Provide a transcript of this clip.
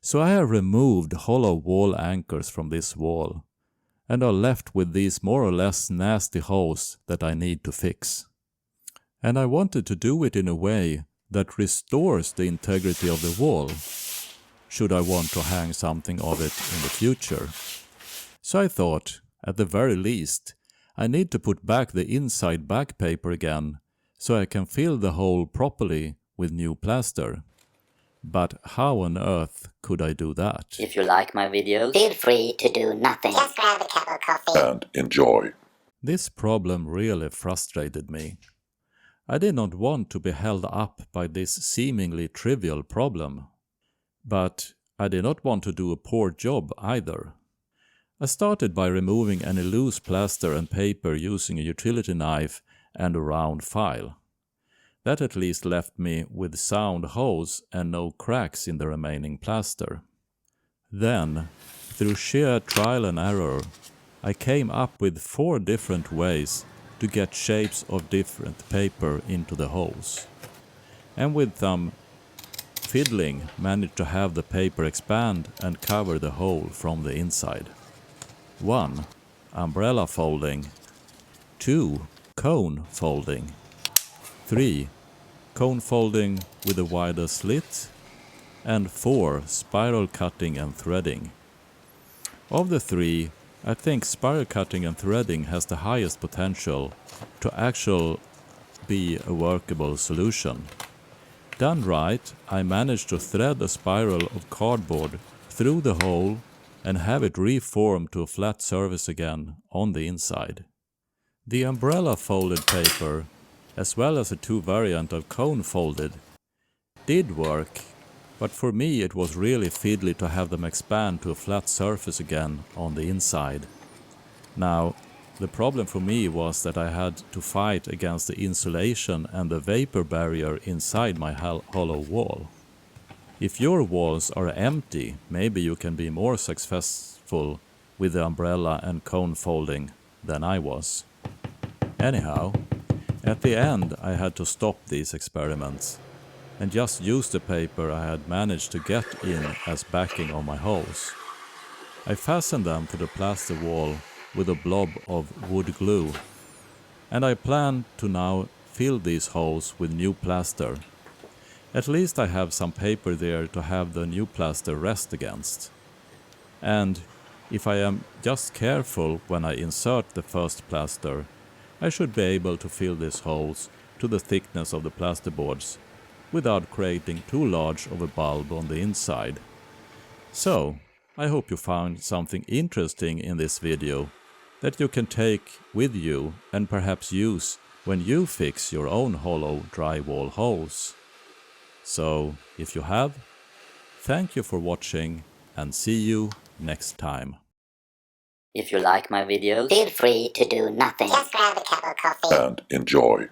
So I have removed hollow wall anchors from this wall, and are left with these more or less nasty holes that I need to fix. And I wanted to do it in a way that restores the integrity of the wall, should I want to hang something of it in the future. So I thought, at the very least, I need to put back the inside back paper again, so I can fill the hole properly with new plaster. But how on earth could I do that? If you like my videos, feel free to do nothing. Just grab a cup of coffee and enjoy. This problem really frustrated me. I did not want to be held up by this seemingly trivial problem. But I did not want to do a poor job either. I started by removing any loose plaster and paper using a utility knife and a round file. That at least left me with sound holes and no cracks in the remaining plaster. Then, through sheer trial and error, I came up with 4 different ways to get shapes of different paper into the holes. And with some fiddling, managed to have the paper expand and cover the hole from the inside. 1. Umbrella folding. 2. Cone folding. 3. Cone folding with a wider slit. And 4. Spiral cutting and threading. Of the 3, I think spiral cutting and threading has the highest potential to actually be a workable solution. Done right, I managed to thread a spiral of cardboard through the hole and have it reform to a flat surface again on the inside. The umbrella folded paper, as well as the 2 variants of cone folded, did work, but for me it was really fiddly to have them expand to a flat surface again on the inside. Now, the problem for me was that I had to fight against the insulation and the vapor barrier inside my hollow wall. If your walls are empty, maybe you can be more successful with the umbrella and cone folding than I was. Anyhow, at the end I had to stop these experiments and just use the paper I had managed to get in as backing on my holes. I fastened them to the plaster wall with a blob of wood glue, and I plan to now fill these holes with new plaster. At least I have some paper there to have the new plaster rest against. And if I am just careful when I insert the first plaster, I should be able to fill these holes to the thickness of the plasterboards without creating too large of a bulb on the inside. So, I hope you found something interesting in this video that you can take with you and perhaps use when you fix your own hollow drywall holes. So, if you have, thank you for watching and see you next time. If you like my videos, feel free to do nothing. Just grab a cup of coffee and enjoy.